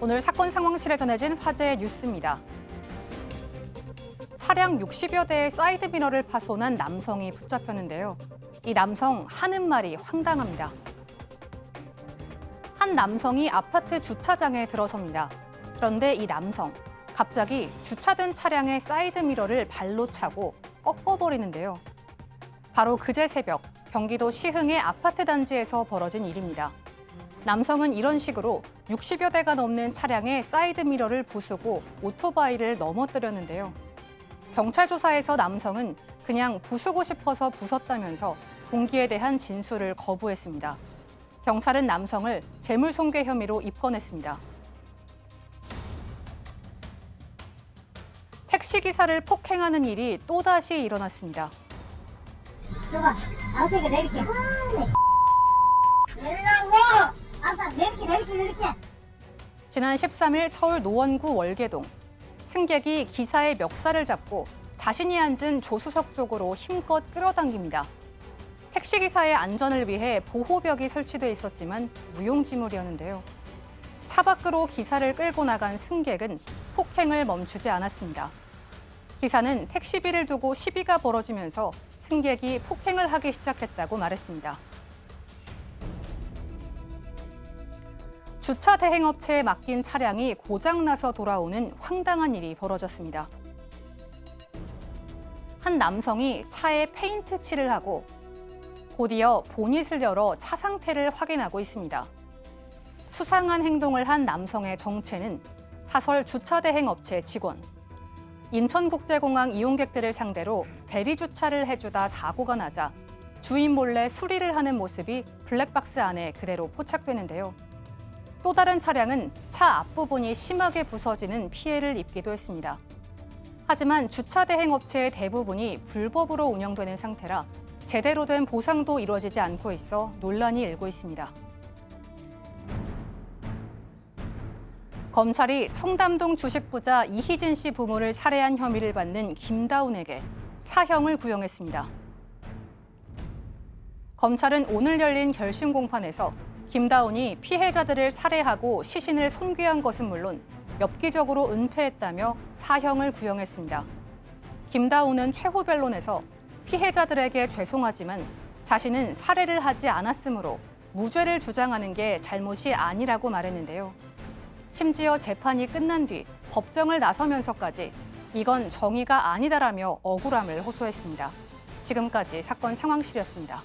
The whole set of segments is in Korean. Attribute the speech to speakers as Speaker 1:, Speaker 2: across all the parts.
Speaker 1: 오늘 사건 상황실에 전해진 화제의 뉴스입니다. 차량 60여 대의 사이드 미러를 파손한 남성이 붙잡혔는데요. 이 남성 하는 말이 황당합니다. 한 남성이 아파트 주차장에 들어섭니다. 그런데 이 남성, 갑자기 주차된 차량의 사이드 미러를 발로 차고 꺾어버리는데요. 바로 그제 새벽 경기도 시흥의 아파트 단지에서 벌어진 일입니다. 남성은 이런 식으로 60여 대가 넘는 차량의 사이드 미러를 부수고 오토바이를 넘어뜨렸는데요. 경찰 조사에서 남성은 그냥 부수고 싶어서 부쉈다면서 동기에 대한 진술을 거부했습니다. 경찰은 남성을 재물손괴 혐의로 입건했습니다. 택시기사를 폭행하는 일이 또다시 일어났습니다.
Speaker 2: 줘봐. 알았으니까 내릴게. 내리라고! 알았어, 내릴게.
Speaker 1: 지난 13일 서울 노원구 월계동. 승객이 기사의 멱살을 잡고 자신이 앉은 조수석 쪽으로 힘껏 끌어당깁니다. 택시기사의 안전을 위해 보호벽이 설치돼 있었지만 무용지물이었는데요. 차 밖으로 기사를 끌고 나간 승객은 폭행을 멈추지 않았습니다. 기사는 택시비를 두고 시비가 벌어지면서 승객이 폭행을 하기 시작했다고 말했습니다. 주차 대행업체에 맡긴 차량이 고장나서 돌아오는 황당한 일이 벌어졌습니다. 한 남성이 차에 페인트 칠을 하고 곧이어 보닛을 열어 차 상태를 확인하고 있습니다. 수상한 행동을 한 남성의 정체는 사설 주차 대행업체 직원. 인천국제공항 이용객들을 상대로 대리주차를 해주다 사고가 나자 주인 몰래 수리를 하는 모습이 블랙박스 안에 그대로 포착되는데요. 또 다른 차량은 차 앞부분이 심하게 부서지는 피해를 입기도 했습니다. 하지만 주차 대행업체의 대부분이 불법으로 운영되는 상태라 제대로 된 보상도 이루어지지 않고 있어 논란이 일고 있습니다. 검찰이 청담동 주식부자 이희진 씨 부모를 살해한 혐의를 받는 김다운에게 사형을 구형했습니다. 검찰은 오늘 열린 결심 공판에서 김다운이 피해자들을 살해하고 시신을 손괴한 것은 물론 엽기적으로 은폐했다며 사형을 구형했습니다. 김다운은 최후 변론에서 피해자들에게 죄송하지만 자신은 살해를 하지 않았으므로 무죄를 주장하는 게 잘못이 아니라고 말했는데요. 심지어 재판이 끝난 뒤 법정을 나서면서까지 이건 정의가 아니다라며 억울함을 호소했습니다. 지금까지 사건 상황실이었습니다.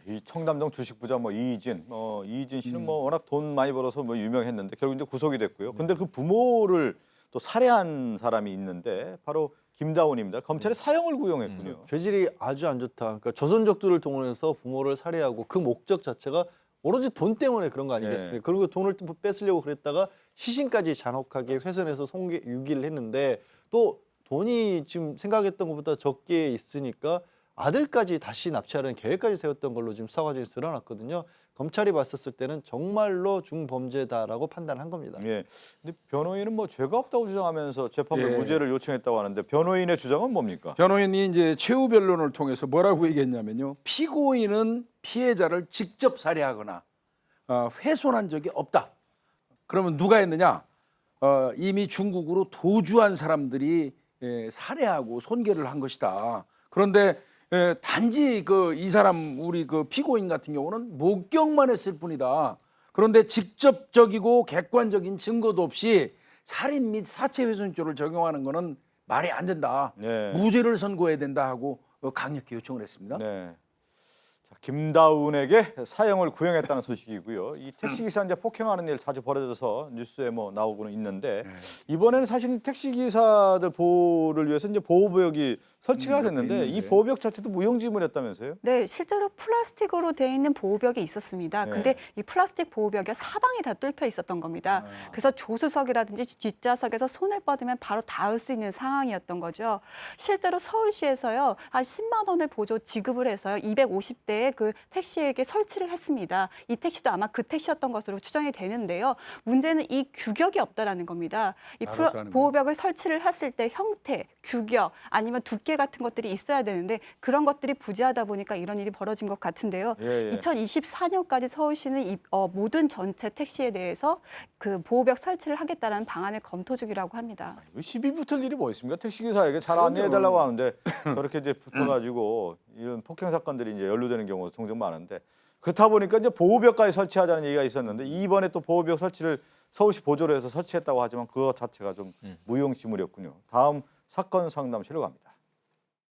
Speaker 3: 이 청담동 주식부자 이희진 씨는 워낙 돈 많이 벌어서 유명했는데 결국 이제 구속이 됐고요. 근데 그 부모를 또 살해한 사람이 있는데 바로 김다운입니다. 검찰이 사형을 구형했군요.
Speaker 4: 죄질이 아주 안 좋다. 그러니까 조선족들을 동원해서 부모를 살해하고 그 목적 자체가 오로지 돈 때문에 그런 거 아니겠습니까? 그리고 돈을 뺏으려고 그랬다가 시신까지 잔혹하게 훼손해서 유기를 했는데 또 돈이 지금 생각했던 것보다 적게 있으니까 아들까지 다시 납치하려는 계획까지 세웠던 걸로 지금 수사 과정에서 드러났거든요. 검찰이 봤었을 때는 정말로 중범죄다라고 판단한 겁니다.
Speaker 3: 예. 근데 변호인은 죄가 없다고 주장하면서 재판부 무죄를 요청했다고 하는데 변호인의 주장은 뭡니까?
Speaker 5: 변호인이 이제 최후 변론을 통해서 뭐라고 얘기했냐면요. 피고인은 피해자를 직접 살해하거나 훼손한 적이 없다. 그러면 누가 했느냐? 이미 중국으로 도주한 사람들이 살해하고 손괴를 한 것이다. 그런데 단지 이 사람 우리 피고인 같은 경우는 목격만 했을 뿐이다. 그런데 직접적이고 객관적인 증거도 없이 살인 및 사체훼손죄를 적용하는 것은 말이 안 된다.
Speaker 3: 네.
Speaker 5: 무죄를 선고해야 된다 하고 강력히 요청을 했습니다.
Speaker 3: 네. 자, 김다운에게 사형을 구형했다는 소식이고요. 이 택시기사 이제 폭행하는 일 자주 벌어져서 뉴스에 나오고는 있는데 이번에는 사실 택시기사들 보호를 위해서 이제 보호벽이 설치가 됐는데 이 보호벽 자체도 무용지물이었다면서요?
Speaker 6: 네, 실제로 플라스틱으로 되어 있는 보호벽이 있었습니다.
Speaker 3: 네.
Speaker 6: 근데 이 플라스틱 보호벽이 사방이 다 뚫혀 있었던 겁니다. 그래서 조수석이라든지 뒷좌석에서 손을 뻗으면 바로 닿을 수 있는 상황이었던 거죠. 실제로 서울시에서요, 한 10만 원을 보조 지급을 해서요, 250대 때 그 택시에게 설치를 했습니다. 이 택시도 아마 그 택시였던 것으로 추정이 되는데요. 문제는 이 규격이 없다라는 겁니다. 이
Speaker 5: 알아서 하는
Speaker 6: 보호벽을 설치를 했을 때 형태, 규격 아니면 두께 같은 것들이 있어야 되는데 그런 것들이 부재하다 보니까 이런 일이 벌어진 것 같은데요.
Speaker 3: 예, 예.
Speaker 6: 2024년까지 서울시는 모든 전체 택시에 대해서 그 보호벽 설치를 하겠다는 방안을 검토 중이라고 합니다.
Speaker 3: 시비 붙을 일이 뭐 있습니까? 택시기사에게 잘 안내해달라고 하는데 저렇게 이제 붙어가지고 이런 폭행 사건들이 이제 연루되는 경우가 종종 많은데 그렇다 보니까 이제 보호벽까지 설치하자는 얘기가 있었는데 이번에 또 보호벽 설치를 서울시 보조로 해서 설치했다고 하지만 그거 자체가 좀 무용지물이었군요. 다음 사건 상담실로 갑니다.